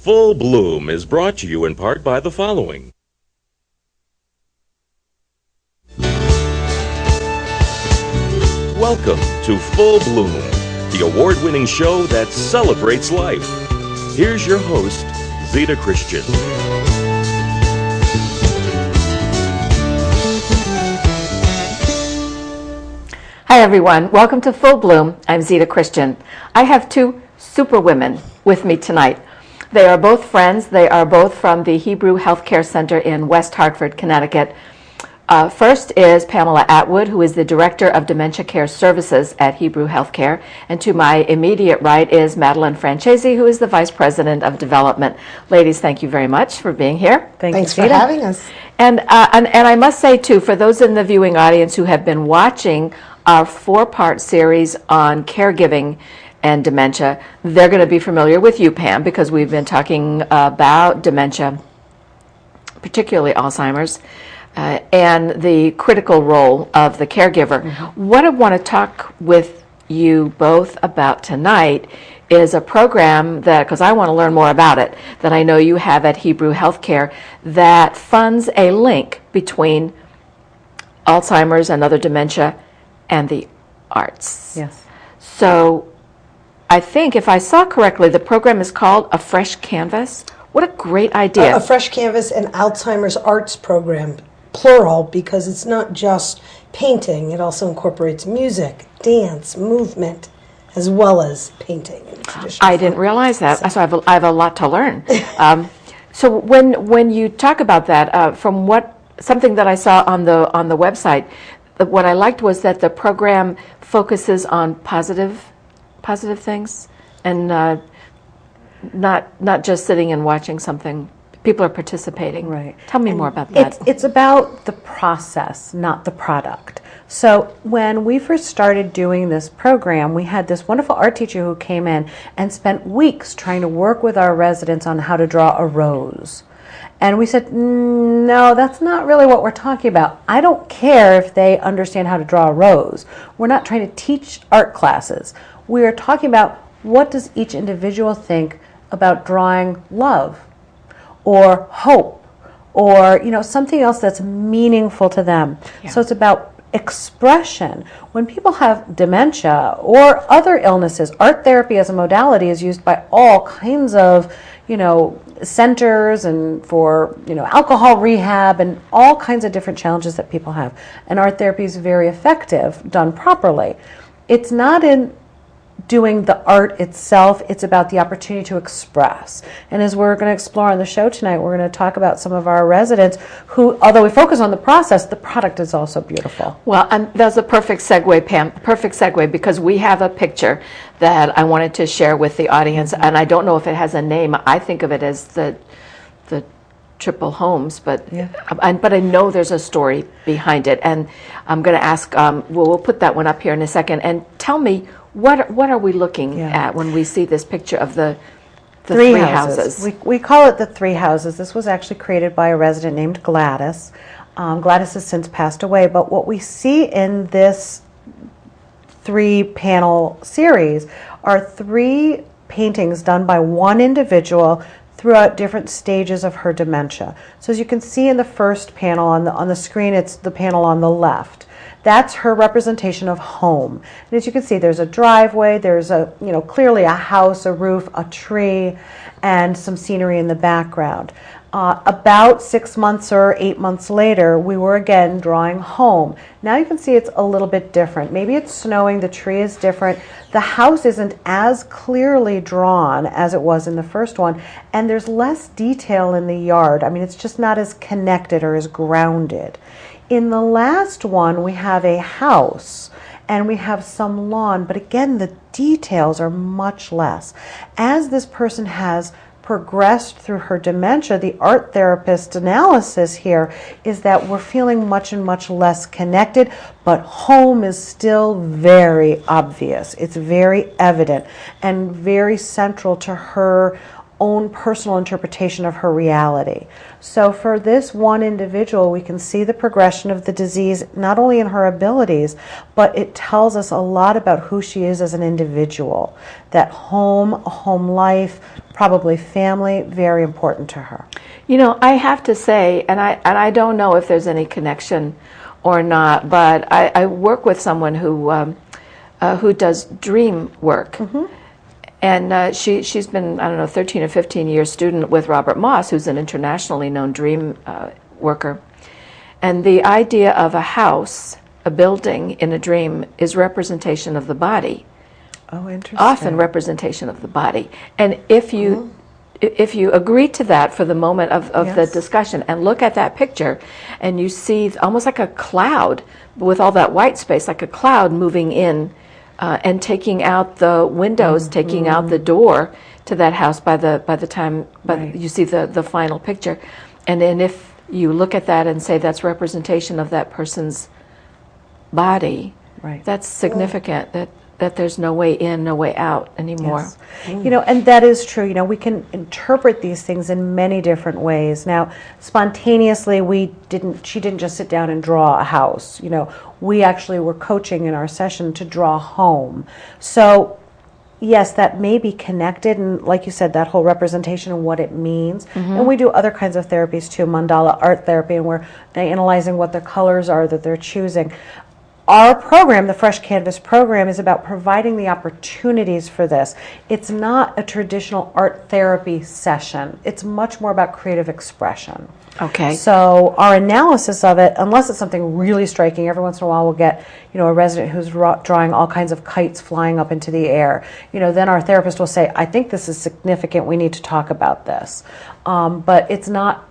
Full Bloom is brought to you in part by the following. Welcome to Full Bloom, the award-winning show that celebrates life. Here's your host, Zita Christian. Hi everyone, welcome to Full Bloom. I'm Zita Christian. I have two super women with me tonight. They are both friends. They are both from the Hebrew Healthcare Center in West Hartford, Connecticut. First is Pamela Atwood, who is the Director of Dementia Care Services at Hebrew Healthcare. And to my immediate right is Madelene Francese, who is the Vice President of Development. Ladies, thank you very much for being here. Thanks for having us. And I must say, too, for those in the viewing audience who have been watching our four-part series on caregiving and dementia, they're going to be familiar with you, Pam, because we've been talking about dementia, particularly Alzheimer's, and the critical role of the caregiver. Mm-hmm. What I want to talk with you both about tonight is a program that, because I want to learn more about it, that I know you have at Hebrew Healthcare that funds a link between Alzheimer's and other dementia and the arts. Yes. So I think, if I saw correctly, the program is called A Fresh Canvas. What a great idea. A Fresh Canvas and Alzheimer's Arts Program, plural, because it's not just painting. It also incorporates music, dance, movement, as well as painting. I didn't realize that, so I have a lot to learn. So when you talk about that, from something that I saw on the website, what I liked was that the program focuses on positive things, and not just sitting and watching something. People are participating. Right. Tell me more about that. It's about the process, not the product. So when we first started doing this program, we had this wonderful art teacher who came in and spent weeks trying to work with our residents on how to draw a rose. And we said, no, that's not really what we're talking about. I don't care if they understand how to draw a rose. We're not trying to teach art classes. We are talking about, what does each individual think about drawing love or hope or something else that's meaningful to them. Yeah. So it's about expression. When people have dementia or other illnesses, art therapy as a modality is used by all kinds of centers and for alcohol rehab and all kinds of different challenges that people have. And art therapy is very effective done properly. It's not in doing the art itself, it's about the opportunity to express. And as we're going to explore on the show tonight, we're going to talk about some of our residents who, although we focus on the process, the product is also beautiful. Well, and that's a perfect segue, Pam, perfect segue, because we have a picture that I wanted to share with the audience, and I don't know if it has a name. I think of it as the triple homes, but yeah. But I know there's a story behind it, and I'm going to ask, we'll put that one up here in a second, and tell me, what are we looking at when we see this picture of the three houses? We call it the three houses. This was actually created by a resident named Gladys. Gladys has since passed away, but what we see in this 3-panel series are 3 paintings done by one individual throughout different stages of her dementia. So as you can see in the first panel on the screen, it's the panel on the left. That's her representation of home. And as you can see, there's a driveway, there's clearly a house, a roof, a tree, and some scenery in the background. About 6 months or 8 months later, we were again drawing home. Now you can see it's a little bit different. Maybe it's snowing, the tree is different, the house isn't as clearly drawn as it was in the first one, and there's less detail in the yard. I mean, it's just not as connected or as grounded. In the last one, we have a house and we have some lawn, but again, the details are much less. As this person has progressed through her dementia, the art therapist analysis here is that we're feeling much and much less connected, but home is still very obvious. It's very evident and very central to her own personal interpretation of her reality. So for this one individual, we can see the progression of the disease, not only in her abilities, but it tells us a lot about who she is as an individual. That home life, probably family, very important to her. You know, I have to say, and I don't know if there's any connection or not, but I work with someone who does dream work. And she's been, I don't know, 13 or 15 years student with Robert Moss, who's an internationally known dream worker. And the idea of a house, a building in a dream, is representation of the body. Oh, interesting. Often representation of the body. And if you agree to that for the moment of the discussion and look at that picture, and you see almost like a cloud with all that white space, like a cloud moving in and taking out the windows, taking out the door to that house by the time you see the final picture. And then if you look at that and say that's representation of that person's body, that's significant, that there's no way in, no way out anymore. Yes. You know, and that is true. You know, we can interpret these things in many different ways. Now, spontaneously, she didn't just sit down and draw a house. You know, we actually were coaching in our session to draw home. So, yes, that may be connected, and like you said, that whole representation and what it means. And we do other kinds of therapies too, mandala art therapy, and we're analyzing what the colors are that they're choosing. Our program, the Fresh Canvas program, is about providing the opportunities for this. It's not a traditional art therapy session. It's much more about creative expression. Okay. So our analysis of it, unless it's something really striking, every once in a while we'll get, you know, a resident who's drawing all kinds of kites flying up into the air. You know, then our therapist will say, I think this is significant. We need to talk about this. But it's not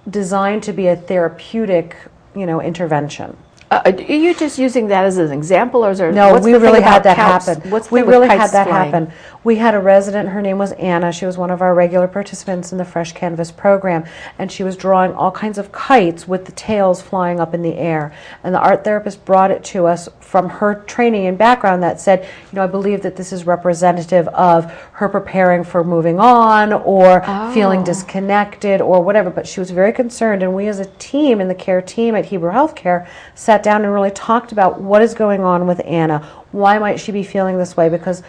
designed to be a therapeutic, you know, intervention. Are you just using that as an example, or is there? No, we really had that kites? happen. What's the We thing with really had kites that flying? happen. We had a resident, her name was Anna. She was one of our regular participants in the Fresh Canvas program, and she was drawing all kinds of kites with the tails flying up in the air. And the art therapist brought it to us from her training and background that said, you know, I believe that this is representative of her preparing for moving on or feeling disconnected or whatever. But she was very concerned, and we as a team, in the care team at Hebrew Healthcare, sat down and really talked about what is going on with Anna. Why might she be feeling this way? Because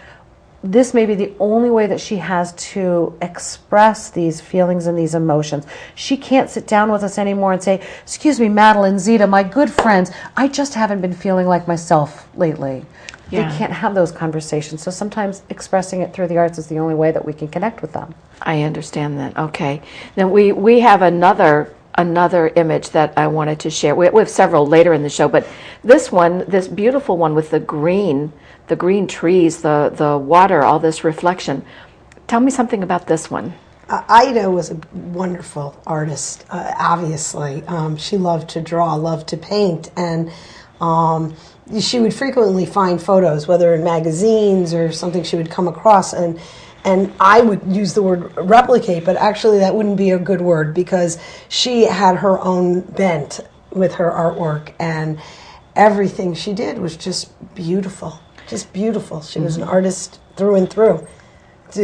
this may be the only way that she has to express these feelings and these emotions. She can't sit down with us anymore and say, excuse me, Madelene, Zita, my good friends, I just haven't been feeling like myself lately. Yeah. They can't have those conversations. So sometimes expressing it through the arts is the only way that we can connect with them. I understand that. Okay. Then we have another image that I wanted to share. We have several later in the show, but this one, this beautiful one with the green trees, the water, all this reflection. Tell me something about this one. Ida was a wonderful artist, obviously. She loved to draw, loved to paint, and she would frequently find photos, whether in magazines or something she would come across, and I would use the word replicate, but actually that wouldn't be a good word, because she had her own bent with her artwork, and everything she did was just beautiful. Just beautiful. She was an artist through and through.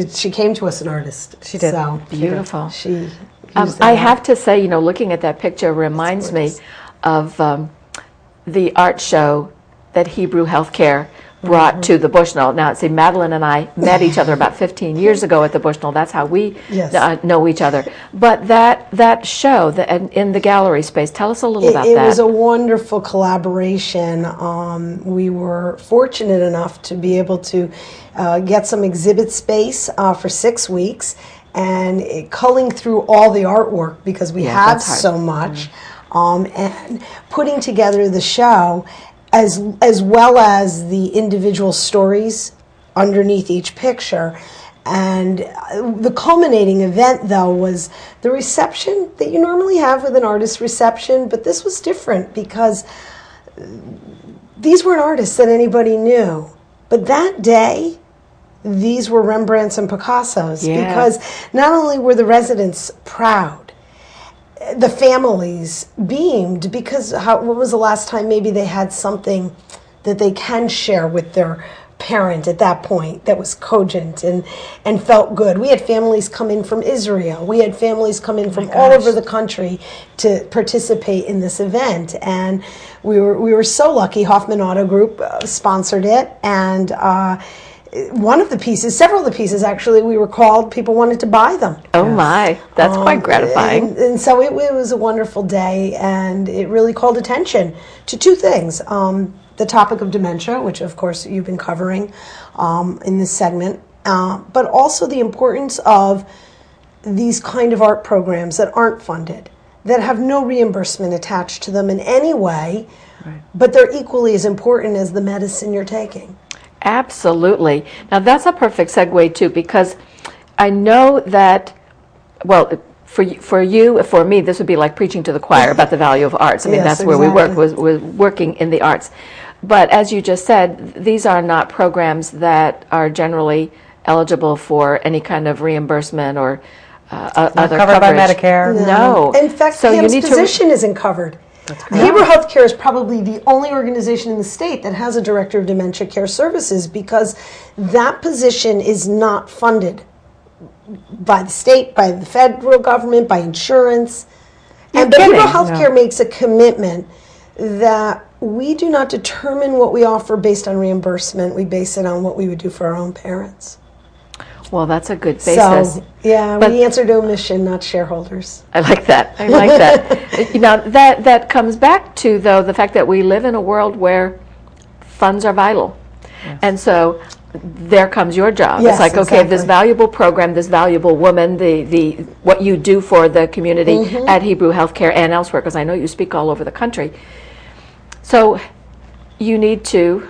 She came to us an artist. She did. So beautiful. She I have to say, you know, looking at that picture reminds me of the art show that Hebrew Healthcare brought to the Bushnell. Now, see, Madelene and I met each other about 15 years ago at the Bushnell. That's how we know each other. But that show in the gallery space, tell us a little about that. It was a wonderful collaboration. We were fortunate enough to be able to get some exhibit space for 6 weeks, and culling through all the artwork, because we have so much, and putting together the show, as well as the individual stories underneath each picture. And the culminating event, though, was the reception that you normally have with an artist reception, but this was different because these weren't artists that anybody knew. But that day, these were Rembrandts and Picassos, because not only were the residents proud, the families beamed, because what was the last time maybe they had something that they can share with their parent at that point that was cogent and felt good. We had families come in from Israel. We had families come in from all over the country to participate in this event. And we were so lucky. Hoffman Auto Group sponsored it. And one of the pieces, several of the pieces actually, we were called, people wanted to buy them. Oh my, that's quite gratifying. And so it was a wonderful day, and it really called attention to two things. The topic of dementia, which of course you've been covering in this segment, but also the importance of these kind of art programs that aren't funded, that have no reimbursement attached to them in any way, but they're equally as important as the medicine you're taking. Absolutely. Now that's a perfect segue too, because I know that, well, for you, for me, this would be like preaching to the choir about the value of arts. I mean, Yes, that's where we exactly. work, we're working in the arts. But as you just said, these are not programs that are generally eligible for any kind of reimbursement or other covered by coverage. Medicare. No. In fact, So you Pam's need to position isn't covered. Hebrew Healthcare is probably the only organization in the state that has a director of dementia care services, because that position is not funded by the state, by the federal government, by insurance. But Hebrew Healthcare makes a commitment that we do not determine what we offer based on reimbursement. We base it on what we would do for our own parents. Well, that's a good basis. So, yeah, But- we answer to a mission, not shareholders. I like that. I like that. Now, that comes back to, though, the fact that we live in a world where funds are vital. And so there comes your job. Yes, it's like, okay, this exactly. valuable program, this valuable woman, the what you do for the community at Hebrew Healthcare and elsewhere, because I know you speak all over the country. So you need to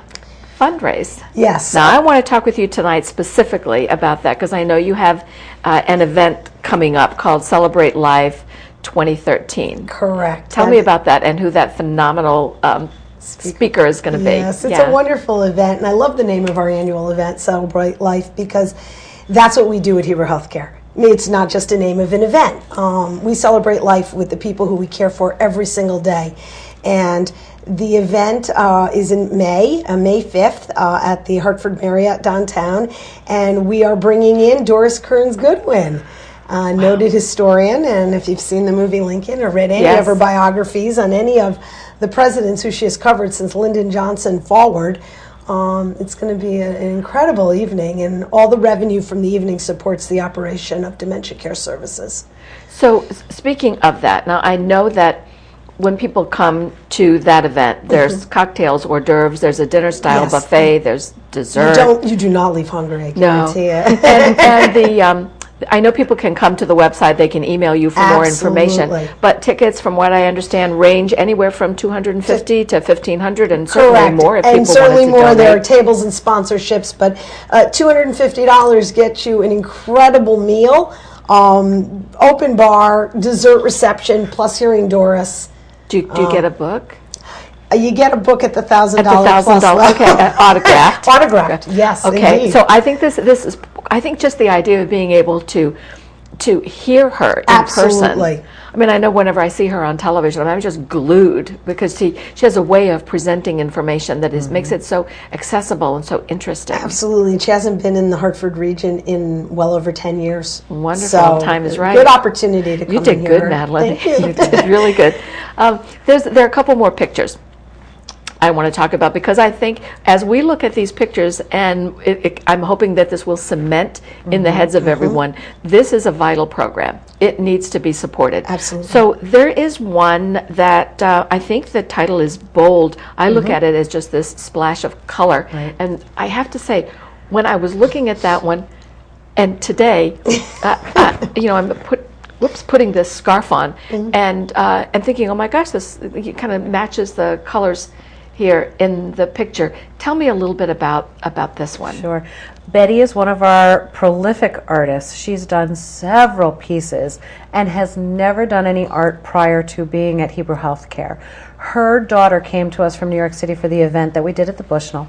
fundraise. Yes. Now, I want to talk with you tonight specifically about that, because I know you have an event coming up called Celebrate Life 2013. Correct. Tell me about that and who that phenomenal speaker is going to be. Yes, it's a wonderful event, and I love the name of our annual event, Celebrate Life, because that's what we do at Hebrew Healthcare. It's not just a name of an event. We celebrate life with the people who we care for every single day. And the event is in May 5th, at the Hartford Marriott downtown, and we are bringing in Doris Kearns Goodwin, noted historian, and if you've seen the movie Lincoln or read any of her biographies on any of the presidents who she has covered since Lyndon Johnson forward, it's going to be an incredible evening, and all the revenue from the evening supports the operation of dementia care services. So speaking of that, now I know that when people come to that event, there's cocktails, hors d'oeuvres, there's a dinner-style buffet, there's dessert. You do not leave hungry, I No. guarantee it. and the I know people can come to the website, they can email you for more information. Absolutely. But tickets, from what I understand, range anywhere from $250 to $1,500, and certainly Correct. more if and people certainly wanted to more. There are donate. tables and sponsorships, but $250 gets you an incredible meal, open bar, dessert reception, plus hearing Doris. Do you get a book? You get a book at the $1,000 At the $1,000, plus okay, autographed. Autographed, yes, Okay, indeed. so I think this is, I think just the idea of being able to hear her in Absolutely. person. I mean, I know whenever I see her on television, I'm just glued, because she has a way of presenting information that makes it so accessible and so interesting. Absolutely. And she hasn't been in the Hartford region in well over 10 years. Wonderful. So, Time is right. Good opportunity to come You did and good, hear her. Madeline. Thank you. You did really good. There are a couple more pictures I want to talk about, because I think as we look at these pictures, and I'm hoping that this will cement in the heads of everyone, this is a vital program. It needs to be supported. Absolutely. So there is one that I think the title is bold. I look at it as just this splash of color. Right. And I have to say, when I was looking at that one, and today, I'm putting this scarf on, and thinking, oh my gosh, this kind of matches the colors here in the picture. Tell me a little bit about this one. Sure. Betty is one of our prolific artists. She's done several pieces and has never done any art prior to being at Hebrew Healthcare. Her daughter came to us from New York City for the event that we did at the Bushnell.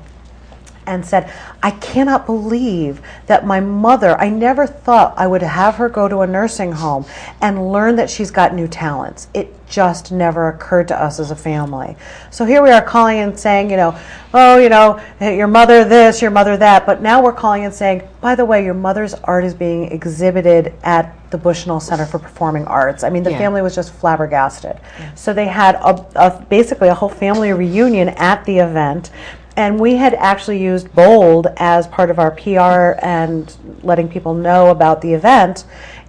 and said, I cannot believe that my mother, I never thought I would have her go to a nursing home and learn that she's got new talents. It just never occurred to us as a family. So here we are calling and saying, oh, your mother this, your mother that, but now we're calling and saying, by the way, your mother's art is being exhibited at the Bushnell Center for Performing Arts. I mean, the family was just flabbergasted. Yeah. So they had basically a whole family reunion at the event, and we had actually used Bold as part of our PR and letting people know about the event.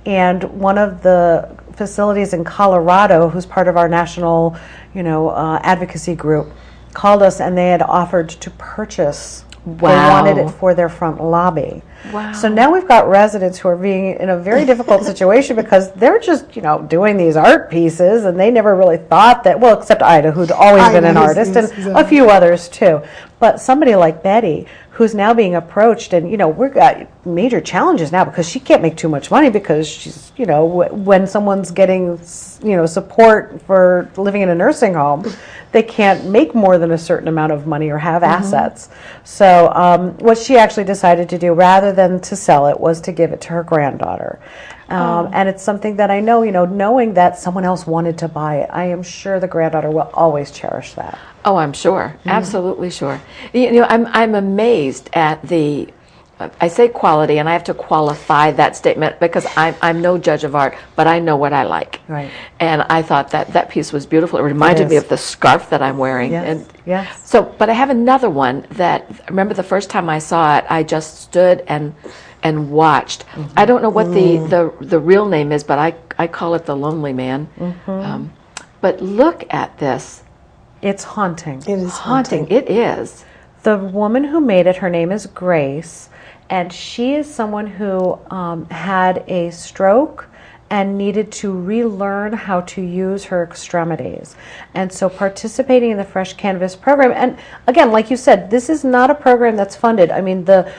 And one of the facilities in Colorado, who's part of our national, advocacy group, called us, and they had offered to purchase. Wow. They wanted it for their front lobby. Wow. So now we've got residents who are being in a very difficult situation because they're just, doing these art pieces, and they never really thought that, well, except Ida, who'd always been an artist, and a few others too. But somebody like Betty, who's now being approached, and, we've got major challenges now because she can't make too much money because she's, when someone's getting, support for living in a nursing home, they can't make more than a certain amount of money or have assets. So what she actually decided to do, rather than to sell it, was to give it to her granddaughter. And it's something that I know, knowing that someone else wanted to buy it, I am sure the granddaughter will always cherish that. Oh, I'm sure. Absolutely sure. I'm amazed at the, I say quality, and I have to qualify that statement because I'm no judge of art, but I know what I like. Right. And I thought that piece was beautiful. It reminded me of the scarf that I'm wearing. Yes. Yes. So, but I have another one that, remember the first time I saw it, I just stood and watched. I don't know what the real name is, but I call it the Lonely Man. But look at this. It's haunting. It is haunting. It is. The woman who made it, her name is Grace, and she is someone who had a stroke and needed to relearn how to use her extremities. And so participating in the Fresh Canvas program, and again, like you said, this is not a program that's funded. I mean, the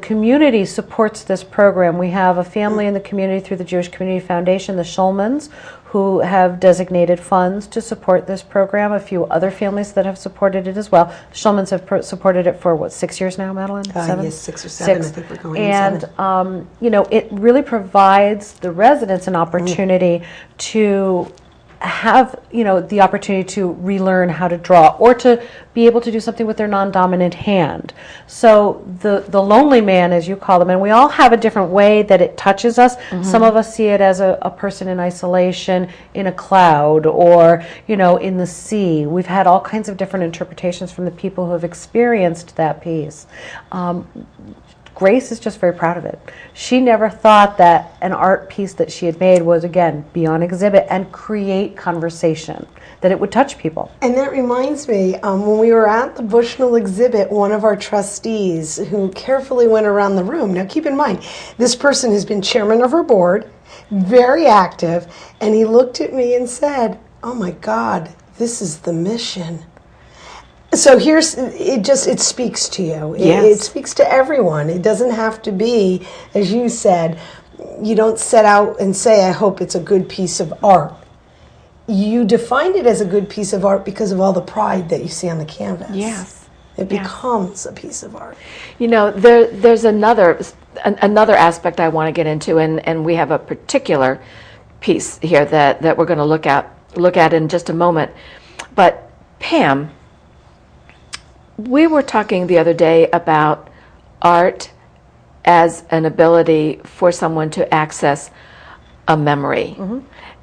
community supports this program. We have a family in the community through the Jewish Community Foundation, the Schulmans, who have designated funds to support this program. A few other families that have supported it as well. The Schulmans have supported it for, 6 years now, Madeline? 7? Yes, 6 or 7. 6. I think we're going and, on 7. It really provides the residents an opportunity to have, the opportunity to relearn how to draw or to be able to do something with their non-dominant hand. So the lonely man, as you call them, and we all have a different way that it touches us. Some of us see it as a person in isolation in a cloud or, in the sea. We've had all kinds of different interpretations from the people who have experienced that piece. Grace is just very proud of it. She never thought that an art piece that she had made was, again, be on exhibit and create conversation, that it would touch people. And that reminds me, when we were at the Bushnell exhibit, one of our trustees who carefully went around the room, now keep in mind, this person has been chairman of her board, very active, and he looked at me and said, oh my God, this is the mission. So it speaks to you. It speaks to everyone. It doesn't have to be, as you said, you don't set out and say, I hope it's a good piece of art. You defined it as a good piece of art because of all the pride that you see on the canvas. Yes. It becomes a piece of art. There's another aspect I want to get into, and we have a particular piece here that we're going to look at in just a moment. But Pam, we were talking the other day about art as an ability for someone to access a memory.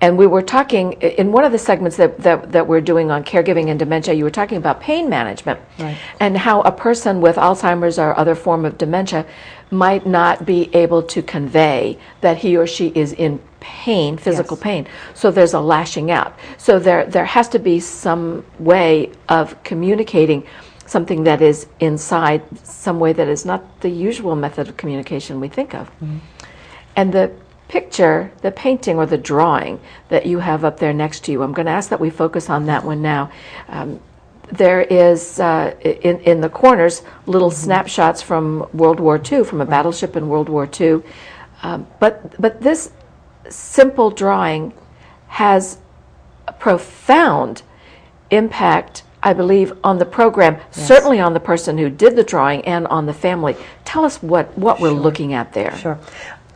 And we were talking, in one of the segments that we're doing on caregiving and dementia, you were talking about pain management. Right. And how a person with Alzheimer's or other form of dementia might not be able to convey that he or she is in pain, physical pain. So there's a lashing out. So there has to be some way of communicating something that is inside, some way that is not the usual method of communication we think of. And the picture, the painting or the drawing that you have up there next to you, I'm going to ask that we focus on that one now. There is, in the corners, little snapshots from World War II, from a battleship in World War II. But this simple drawing has a profound impact I believe, on the program, certainly on the person who did the drawing and on the family. Tell us what we're looking at there. Sure.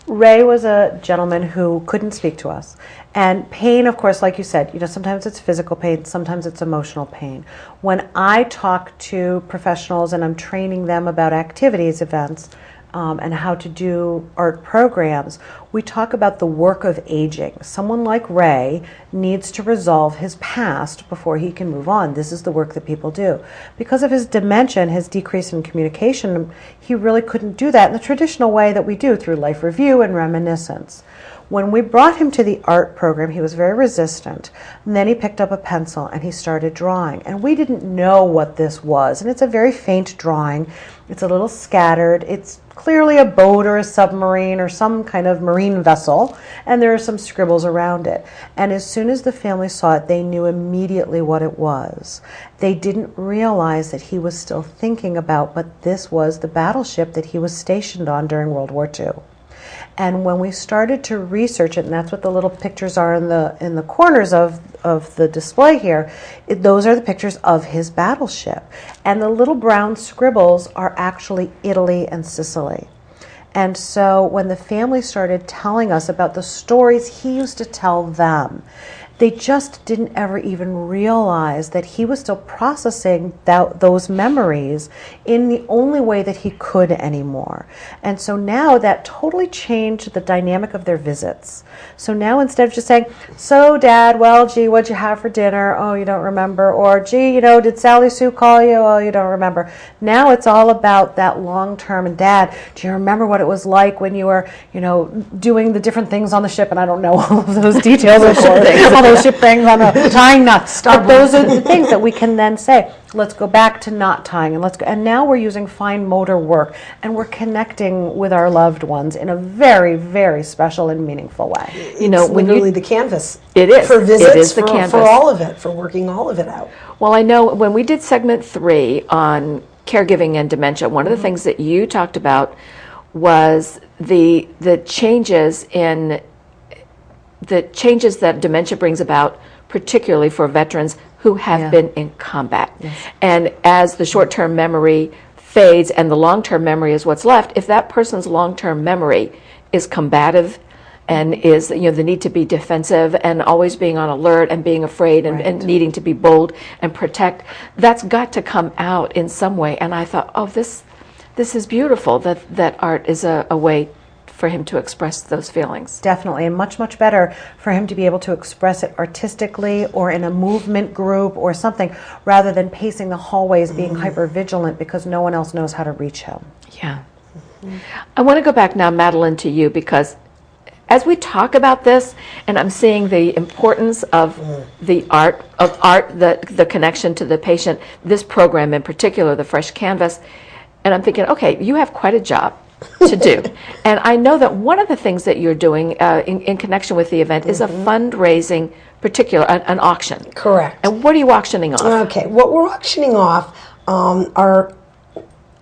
Ray was a gentleman who couldn't speak to us. And pain, of course, like you said, sometimes it's physical pain, sometimes it's emotional pain. When I talk to professionals and I'm training them about activities, events, and how to do art programs, we talk about the work of aging. Someone like Ray needs to resolve his past before he can move on. This is the work that people do. Because of his dementia and his decrease in communication, he really couldn't do that in the traditional way that we do through life review and reminiscence. When we brought him to the art program, he was very resistant. And then he picked up a pencil and he started drawing. And we didn't know what this was. And it's a very faint drawing. It's a little scattered. It's clearly a boat or a submarine or some kind of marine vessel. And there are some scribbles around it. And as soon as the family saw it, they knew immediately what it was. They didn't realize that he was still thinking about, but this was the battleship that he was stationed on during World War II. And when we started to research it, and that's what the little pictures are in the corners of the display here, those are the pictures of his battleship. And the little brown scribbles are actually Italy and Sicily. And so when the family started telling us about the stories he used to tell them, they just didn't ever even realize that he was still processing those memories in the only way that he could anymore. And so now that totally changed the dynamic of their visits. So now instead of just saying, so Dad, well, gee, what'd you have for dinner? Oh, you don't remember. Or, gee, did Sally Sue call you? Oh, you don't remember. Now it's all about that long-term. And Dad, do you remember what it was like when you were, doing the different things on the ship? And I don't know all of those details, of course. Those ship things on the tying knots. But those are the things that we can then say, let's go back to knot tying, and let's go. And now we're using fine motor work, and we're connecting with our loved ones in a very, very special and meaningful way. It's literally the canvas. It is. For visits, it is the canvas. For all of it, for working all of it out. Well, I know when we did segment 3 on caregiving and dementia, one of the things that you talked about was the changes that dementia brings about, particularly for veterans who have been in combat. Yes. And as the short-term memory fades and the long-term memory is what's left, if that person's long-term memory is combative and is the need to be defensive and always being on alert and being afraid and needing to be bold and protect, that's got to come out in some way. And I thought, this is beautiful that art is a way for him to express those feelings. Definitely, and much, much better for him to be able to express it artistically or in a movement group or something, rather than pacing the hallways being hyper-vigilant because no one else knows how to reach him. Yeah. I want to go back now, Madelene, to you, because as we talk about this, and I'm seeing the importance of the the connection to the patient, this program in particular, the Fresh Canvas, and I'm thinking, okay, you have quite a job to do. And I know that one of the things that you're doing in connection with the event is a fundraising, an auction. Correct. And what are you auctioning off? Okay, what we're auctioning off are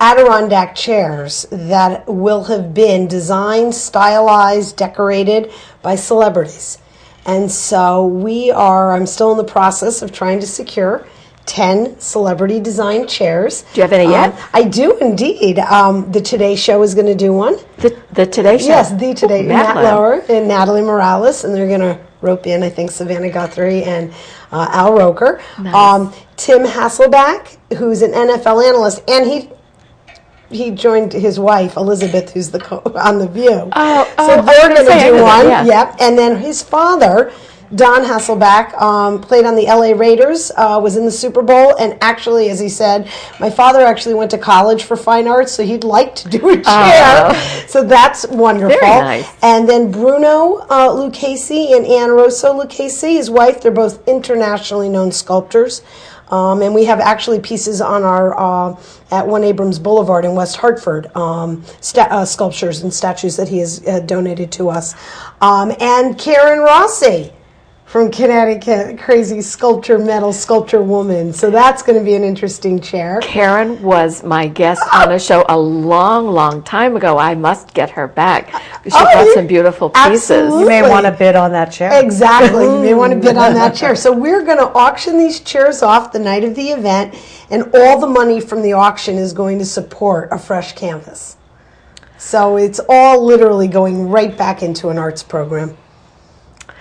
Adirondack chairs that will have been designed, stylized, decorated by celebrities. And so I'm still in the process of trying to secure 10 celebrity designed chairs. Do you have any yet? I do indeed. The Today Show is going to do one. The Today Show? Yes, the Today. Matt Lauer and Natalie Morales, and they're going to rope in, I think, Savannah Guthrie and Al Roker. Nice. Tim Hasselback, who's an NFL analyst, and he joined his wife, Elizabeth, who's on The View. So they're going to do one. Yeah. Yep. And then his father, Don Hasselback, played on the LA Raiders, was in the Super Bowl, and actually, as he said, my father actually went to college for fine arts, so he'd like to do a chair. So that's wonderful. Very nice. And then Bruno Lucchese and Ann Rosso Lucchese, his wife, they're both internationally known sculptors. And we have actually pieces on our at 1 Abrams Boulevard in West Hartford, sculptures and statues that he has donated to us. And Karen Rossi from Connecticut, crazy sculpture, metal sculpture woman. So that's going to be an interesting chair. Karen was my guest on a show a long, long time ago. I must get her back. She brought some beautiful pieces. Absolutely. You may want to bid on that chair. Exactly. You may want to bid on that chair. So we're going to auction these chairs off the night of the event, and all the money from the auction is going to support a fresh canvas. So it's all literally going right back into an arts program.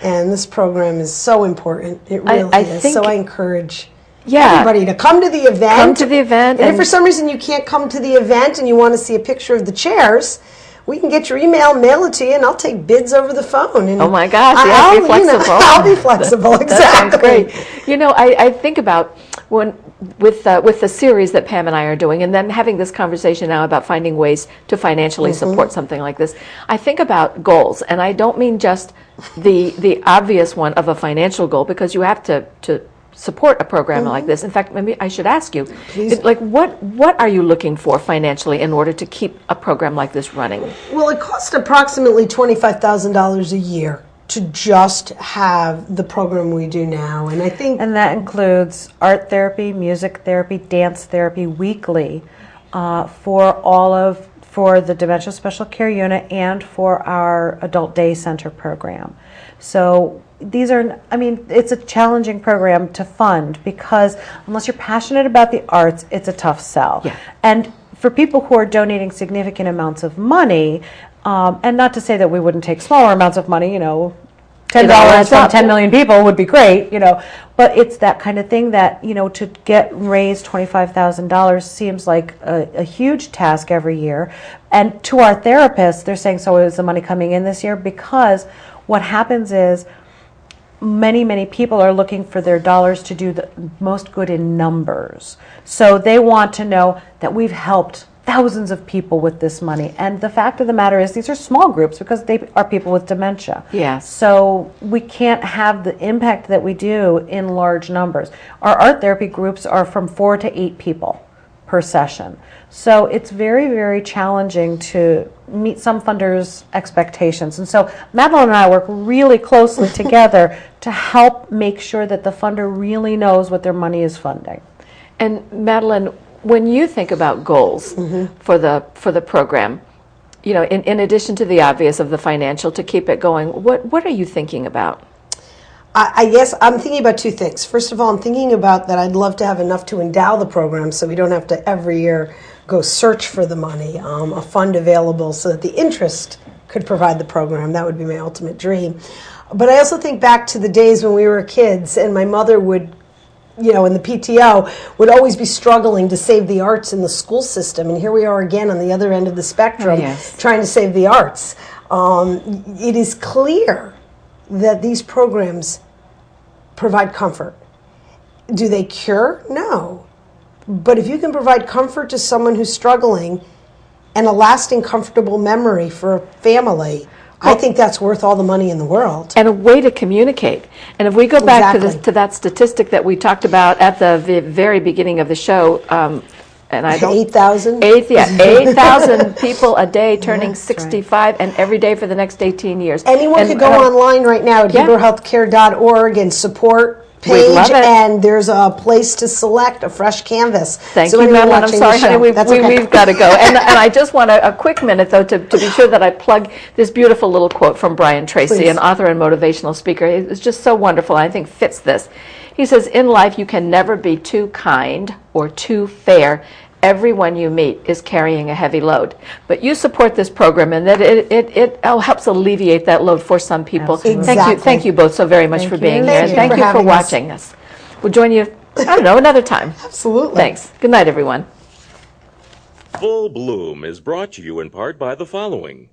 And this program is so important. It really is. So I encourage everybody to come to the event. Come to the event. And if for some reason you can't come to the event and you want to see a picture of the chairs, we can get your email, mail it to you, and I'll take bids over the phone. And oh my gosh, I'll be flexible. I'll be flexible, exactly. That sounds great. You know, I think about with the series that Pam and I are doing, and then having this conversation now about finding ways to financially support something like this, I think about goals, and I don't mean just the obvious one of a financial goal, because you have to support a program like this. In fact, maybe I should ask you, like, what are you looking for financially in order to keep a program like this running? Well, it costs approximately $25,000 a year to just have the program we do now, and I think, and that includes art therapy, music therapy, dance therapy weekly for the Dementia Special Care Unit and for our Adult Day Center program. So these are, I mean, it's a challenging program to fund, because unless you're passionate about the arts, it's a tough sell. Yeah. And for people who are donating significant amounts of money, and not to say that we wouldn't take smaller amounts of money, you know, $10 from 10 million people would be great, you know, but it's that kind of thing that, you know, to raise $25,000 seems like a huge task every year. And to our therapists, they're saying, so is the money coming in this year? Because what happens is many people are looking for their dollars to do the most good in numbers. So they want to know that we've helped thousands of people with this money. And the fact of the matter is, these are small groups because they are people with dementia. Yes. So we can't have the impact that we do in large numbers. Our art therapy groups are from 4 to 8 people per session. So it's very challenging to meet some funders' expectations. And so Madelene and I work really closely together to help make sure that the funder really knows what their money is funding. And Madelene, when you think about goals for the program, you know, in addition to the obvious of the financial to keep it going, what are you thinking about? I guess I'm thinking about two things. First of all, I'm thinking about that I'd love to have enough to endow the program so we don't have to every year go search for the money, a fund available so that the interest could provide the program. That would be my ultimate dream. But I also think back to the days when we were kids and my mother would, you know, in the PTO, would always be struggling to save the arts in the school system. And here we are again on the other end of the spectrum, trying to save the arts. It is clear that these programs provide comfort. Do they cure? No. But if you can provide comfort to someone who's struggling and a lasting, comfortable memory for a family, I think that's worth all the money in the world. And a way to communicate. And if we go back to that statistic that we talked about at the very beginning of the show, and I don't 8,000? 8,000 people a day turning 65, and every day for the next 18 years. Anyone could go online right now at HebrewHealthcare.org and support page, and there's a place to select a fresh canvas. Thank you, Madelene. I'm sorry, honey, we've got to go. And I just want a quick minute, though, to be sure that I plug this beautiful little quote from Brian Tracy, an author and motivational speaker. It's just so wonderful, I think fits this. He says, in life, you can never be too kind or too fair. Everyone you meet is carrying a heavy load. But you support this program, and that it helps alleviate that load for some people. Exactly. Thank you both so very much for being here. And thank you for watching us. We'll join you, I don't know, another time. Absolutely. Thanks. Good night, everyone. Full Bloom is brought to you in part by the following: